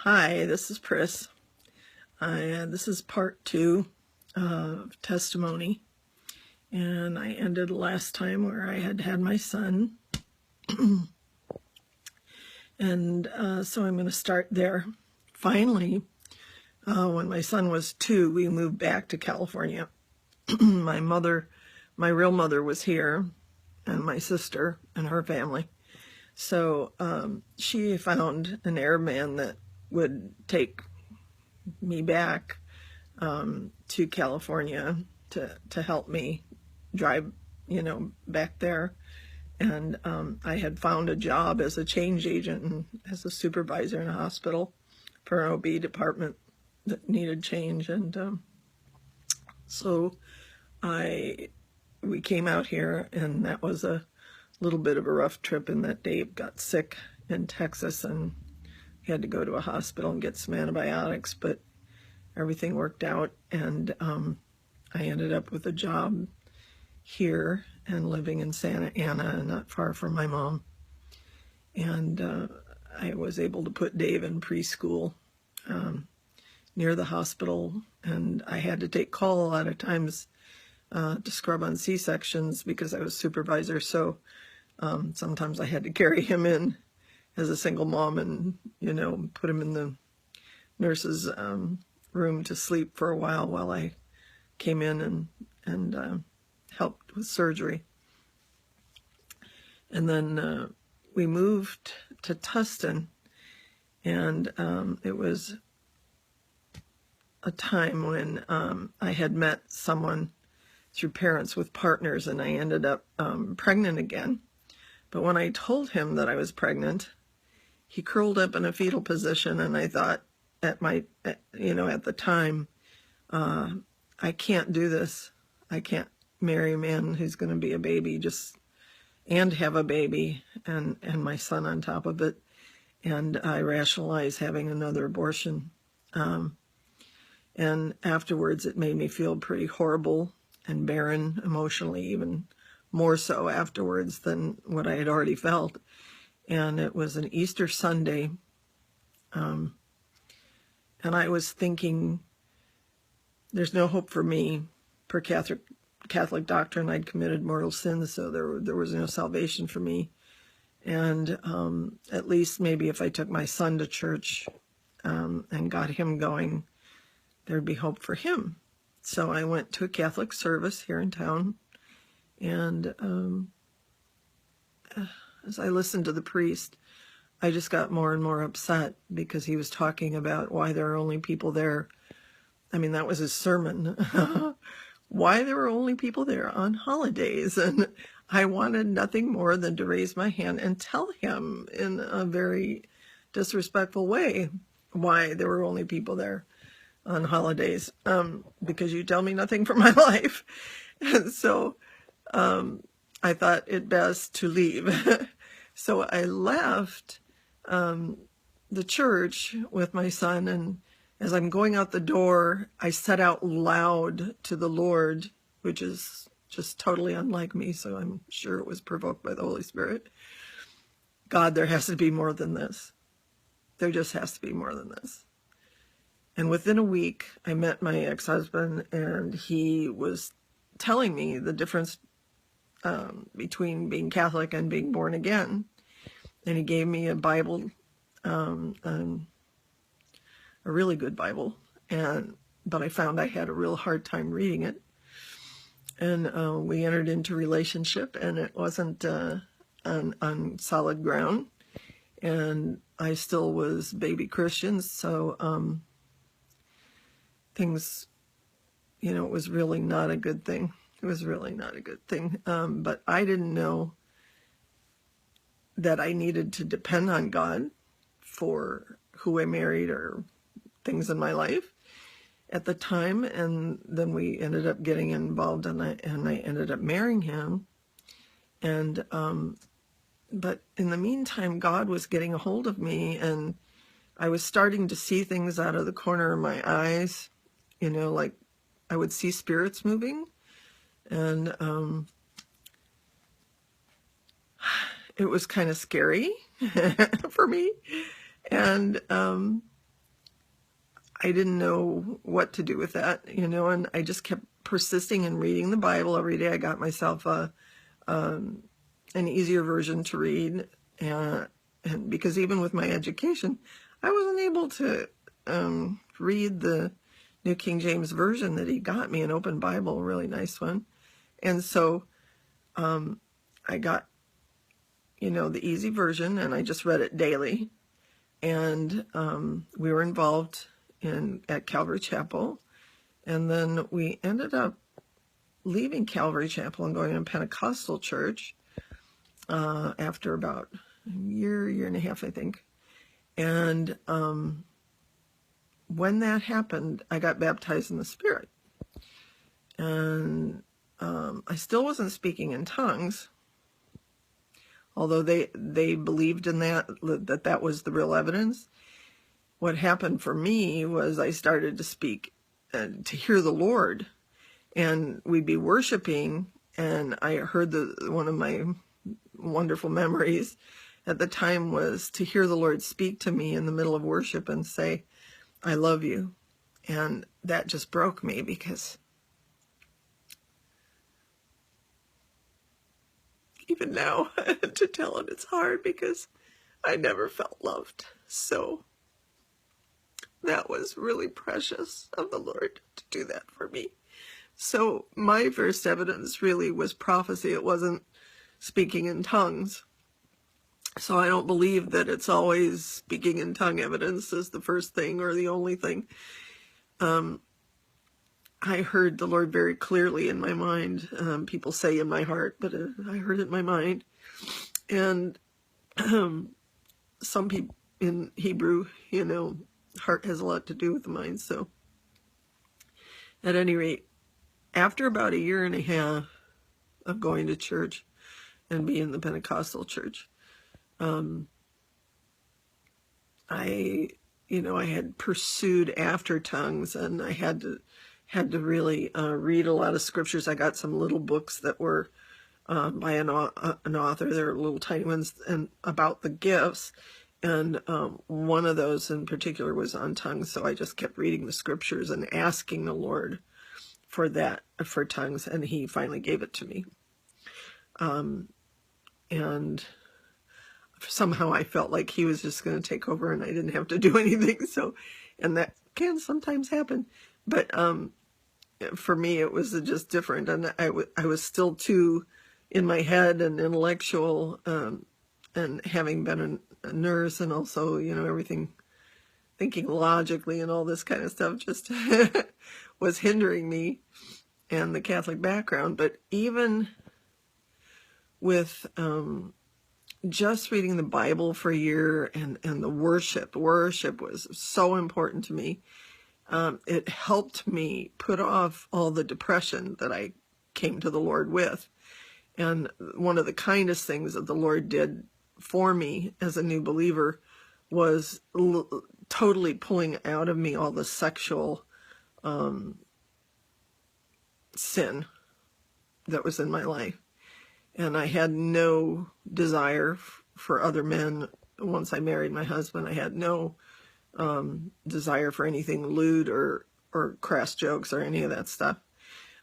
Hi, this is Pris. This is part 2 of testimony, and I ended last time where I had my son, and so I'm going to start there. Finally, when my son was 2, we moved back to California. My real mother was here, and my sister and her family. So she found an Arab man that would take me back to California to help me drive, back there. And I had found a job as a change agent and as a supervisor in a hospital for an OB department that needed change. And so we came out here, and that was a little bit of a rough trip in that Dave got sick in Texas and he had to go to a hospital and get some antibiotics, but everything worked out, and I ended up with a job here and living in Santa Ana, not far from my mom. And I was able to put Dave in preschool near the hospital, and I had to take call a lot of times to scrub on C-sections because I was supervisor, so sometimes I had to carry him in as a single mom and, put him in the nurse's room to sleep for a while I came in and helped with surgery. And then we moved to Tustin, and it was a time when I had met someone through Parents with Partners, and I ended up pregnant again. But when I told him that I was pregnant, he curled up in a fetal position, and I thought at the time, I can't do this. I can't marry a man who's going to be a baby and have a baby and my son on top of it. And I rationalized having another abortion. And afterwards, it made me feel pretty horrible and barren emotionally, even more so afterwards than what I had already felt. And it was an Easter Sunday. And I was thinking, there's no hope for me. Per Catholic doctrine, I'd committed mortal sins, so there was no salvation for me. And at least maybe if I took my son to church and got him going, there'd be hope for him. So I went to a Catholic service here in town, and as I listened to the priest, I just got more and more upset because he was talking about why there are only people there. I mean, that was his sermon. Why there were only people there on holidays. And I wanted nothing more than to raise my hand and tell him in a very disrespectful way why there were only people there on holidays, because you tell me nothing for my life. And so I thought it best to leave. So I left the church with my son, and as I'm going out the door, I said out loud to the Lord, which is just totally unlike me, so I'm sure it was provoked by the Holy Spirit, God, there has to be more than this. There just has to be more than this. And within a week, I met my ex-husband, and he was telling me the difference between being Catholic and being born again. And he gave me a Bible, a really good Bible, but I found I had a real hard time reading it. And we entered into relationship, and it wasn't on solid ground. And I still was baby Christian, so things, it was really not a good thing. It was really not a good thing. But I didn't know that I needed to depend on God for who I married or things in my life at the time. And then we ended up getting involved, and I ended up marrying him. And but in the meantime, God was getting a hold of me, and I was starting to see things out of the corner of my eyes, like I would see spirits moving. And it was kind of scary for me. And I didn't know what to do with that, and I just kept persisting in reading the Bible every day. I got myself an easier version to read, and because even with my education, I wasn't able to read the New King James Version that he got me, an open Bible, a really nice one. And so I got, the easy version, and I just read it daily. And we were involved at Calvary Chapel. And then we ended up leaving Calvary Chapel and going to Pentecostal Church after about a year and a half, I think. And when that happened, I got baptized in the Spirit. And I still wasn't speaking in tongues, although they believed in that was the real evidence. What happened for me was I started to speak and to hear the Lord, and we'd be worshiping, and I heard one of my wonderful memories at the time was to hear the Lord speak to me in the middle of worship and say, "I love you." And that just broke me, because even now to tell it, it's hard, because I never felt loved. So that was really precious of the Lord to do that for me. So my first evidence really was prophecy. It wasn't speaking in tongues. So I don't believe that it's always speaking in tongue evidence is the first thing or the only thing. I heard the Lord very clearly in my mind. People say in my heart, but I heard it in my mind. And some people in Hebrew, heart has a lot to do with the mind. So at any rate, after about a year and a half of going to church and being in the Pentecostal church, I had pursued after tongues, and I had to really read a lot of scriptures. I got some little books that were by an author. They're little tiny ones, and about the gifts. And one of those in particular was on tongues. So I just kept reading the scriptures and asking the Lord for tongues, and he finally gave it to me. And somehow I felt like he was just going to take over and I didn't have to do anything. So, and that can sometimes happen. But for me, it was just different. And I was still too in my head and intellectual, and having been a nurse, and also, everything, thinking logically and all this kind of stuff just was hindering me, and the Catholic background. But even with just reading the Bible for a year, and the worship was so important to me. It helped me put off all the depression that I came to the Lord with. And one of the kindest things that the Lord did for me as a new believer was totally pulling out of me all the sexual sin that was in my life. And I had no desire for other men. Once I married my husband, I had no desire for anything lewd or crass jokes or any of that stuff.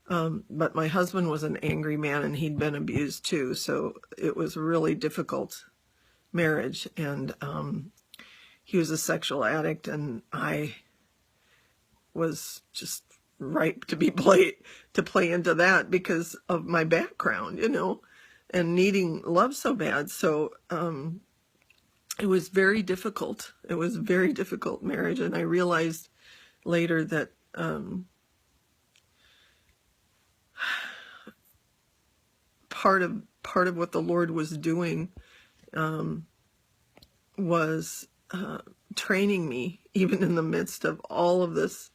But my husband was an angry man, and he'd been abused too. So it was a really difficult marriage. And he was a sexual addict, and I was just ripe to play into that because of my background, and needing love so bad. So it was very difficult. It was a very difficult marriage, and I realized later that part of what the Lord was doing was training me, even in the midst of all of this,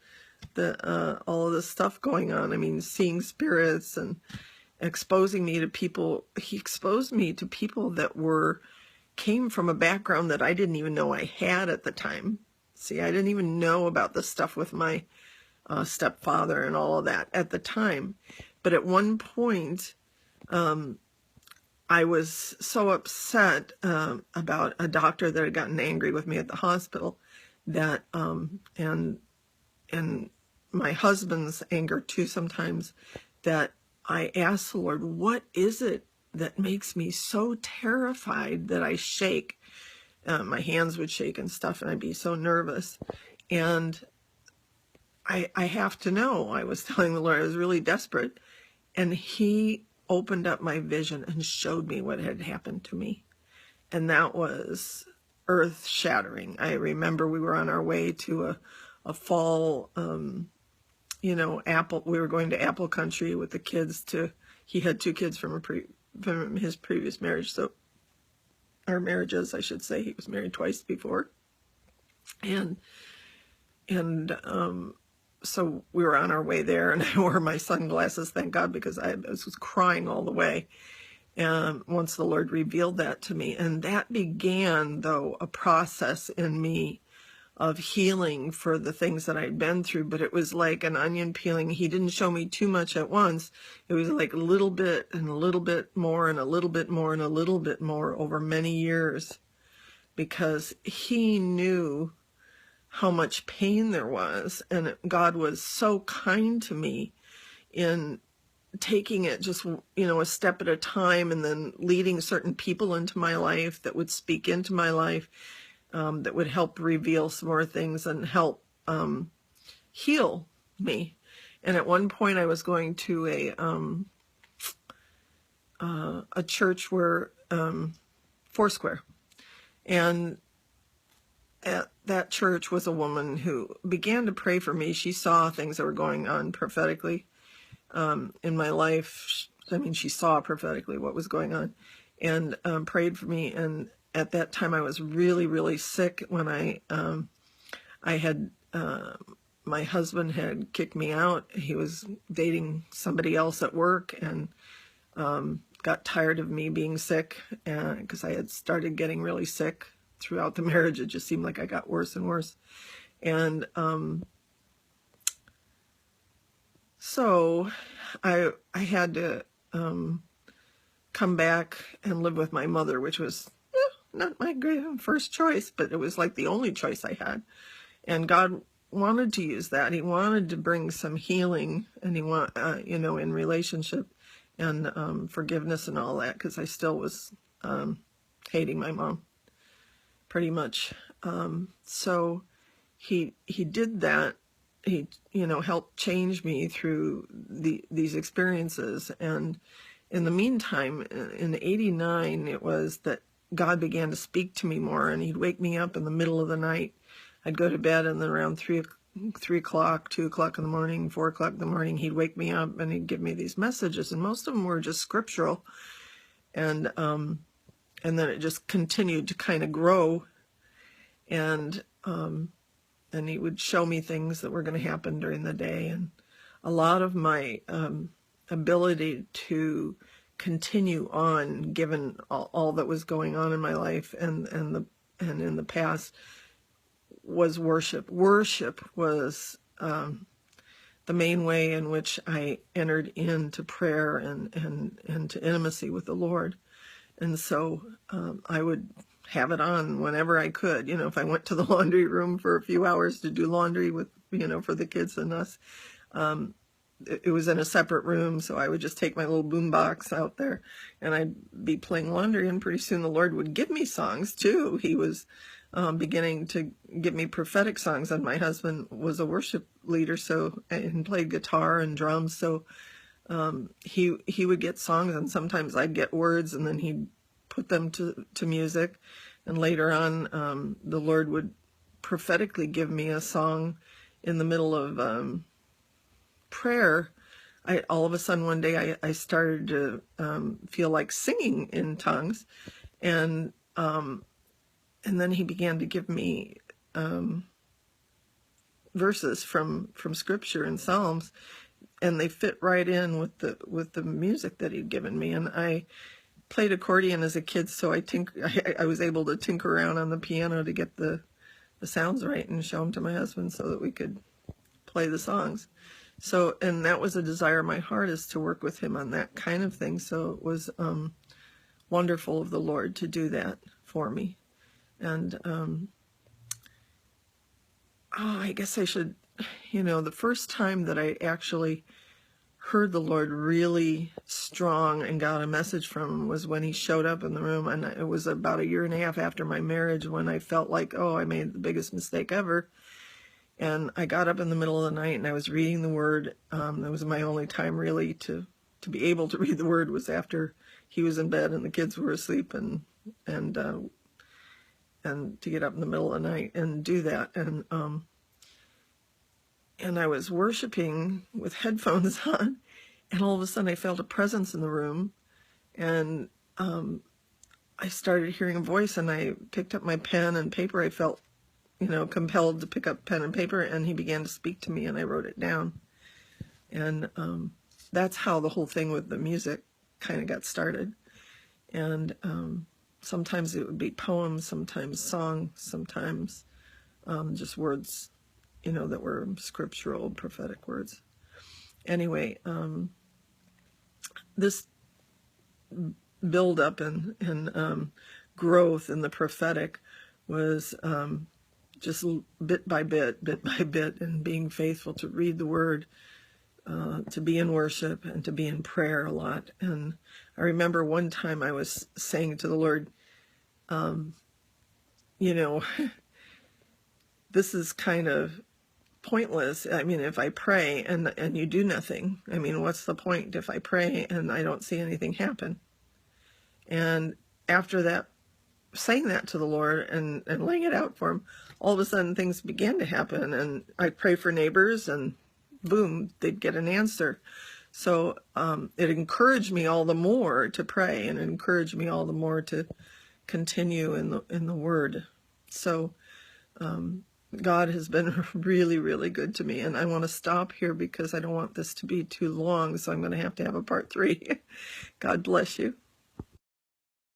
all of this stuff going on. I mean, seeing spirits and exposing me to people. He exposed me to people that came from a background that I didn't even know I had at the time. See, I didn't even know about the stuff with my stepfather and all of that at the time. But at one point, I was so upset about a doctor that had gotten angry with me at the hospital that, and and my husband's anger too sometimes, that I ask the Lord, what is it that makes me so terrified that I shake? My hands would shake and stuff, and I'd be so nervous. And I have to know. I was telling the Lord I was really desperate, and he opened up my vision and showed me what had happened to me. And that was earth-shattering. I remember we were on our way to a fall, we were going to apple country with the kids. He had 2 kids from his previous marriage, so our marriages, I should say. He was married twice before. And so we were on our way there, and I wore my sunglasses, thank God, because I was crying all the way. And once the Lord revealed that to me, and that began, though, a process in me of healing for the things that I'd been through, but it was like an onion peeling. He didn't show me too much at once. It was like a little bit and a little bit more and a little bit more and a little bit more over many years, because he knew how much pain there was, and God was so kind to me in taking it just, a step at a time, and then leading certain people into my life that would speak into my life, that would help reveal some more things and help heal me. And at one point I was going to a church where Foursquare, and at that church was a woman who began to pray for me. She saw things that were going on prophetically in my life. I mean, she saw prophetically what was going on, and prayed for me. And at that time, I was really, really sick when I had, my husband had kicked me out. He was dating somebody else at work, and got tired of me being sick, because I had started getting really sick throughout the marriage. It just seemed like I got worse and worse. And so I had to come back and live with my mother, which was not my first choice, but it was like the only choice I had. And God wanted to use that. He wanted to bring some healing, and he in relationship and forgiveness and all that, because I still was hating my mom pretty much. So he did that. He, helped change me through these experiences. And in the meantime, in '89, it was that God began to speak to me more, and he'd wake me up in the middle of the night. I'd go to bed, and then around 3 o'clock, 2 o'clock in the morning, 4 o'clock in the morning, he'd wake me up and he'd give me these messages, and most of them were just scriptural. And then it just continued to kind of grow, and he would show me things that were going to happen during the day. And a lot of my ability to continue on, given all that was going on in my life and in the past, was worship. Worship was the main way in which I entered into prayer and to intimacy with the Lord. And so I would have it on whenever I could. If I went to the laundry room for a few hours to do laundry with, for the kids and us, it was in a separate room, so I would just take my little boom box out there, and I'd be playing laundry, and pretty soon the Lord would give me songs too. He was beginning to give me prophetic songs, and my husband was a worship leader, and played guitar and drums, so he would get songs, and sometimes I'd get words, and then he'd put them to music. And later on, the Lord would prophetically give me a song in the middle of prayer. All of a sudden one day I started to feel like singing in tongues, and then he began to give me verses from Scripture and Psalms, and they fit right in with the music that he'd given me. And I played accordion as a kid, so I was able to tinker around on the piano to get the sounds right and show them to my husband so that we could play the songs. So, and that was a desire of my heart, is to work with him on that kind of thing. So it was wonderful of the Lord to do that for me. And I guess I should the first time that I actually heard the Lord really strong and got a message from him was when he showed up in the room. And it was about 1.5 years after my marriage when I felt like, oh, I made the biggest mistake ever. And I got up in the middle of the night and I was reading the Word. That was my only time really to be able to read the Word, was after he was in bed and the kids were asleep, and to get up in the middle of the night and do that. And I was worshiping with headphones on, and all of a sudden I felt a presence in the room, and I started hearing a voice, and I picked up my pen and paper. I felt, compelled to pick up pen and paper, and he began to speak to me, and I wrote it down. And that's how the whole thing with the music kind of got started. And sometimes it would be poems, sometimes songs, sometimes just words, that were scriptural, prophetic words. Anyway, this build up and growth in the prophetic was just bit by bit, and being faithful to read the Word, to be in worship and to be in prayer a lot. And I remember one time I was saying to the Lord, this is kind of pointless. I mean, if I pray and you do nothing, I mean, what's the point if I pray and I don't see anything happen? And after that, saying that to the Lord and laying it out for him, all of a sudden things began to happen, and I'd pray for neighbors and boom, they'd get an answer. So it encouraged me all the more to pray, and it encouraged me all the more to continue in the Word. So God has been really, really good to me, and I want to stop here because I don't want this to be too long, so I'm going to have a part 3. God bless you.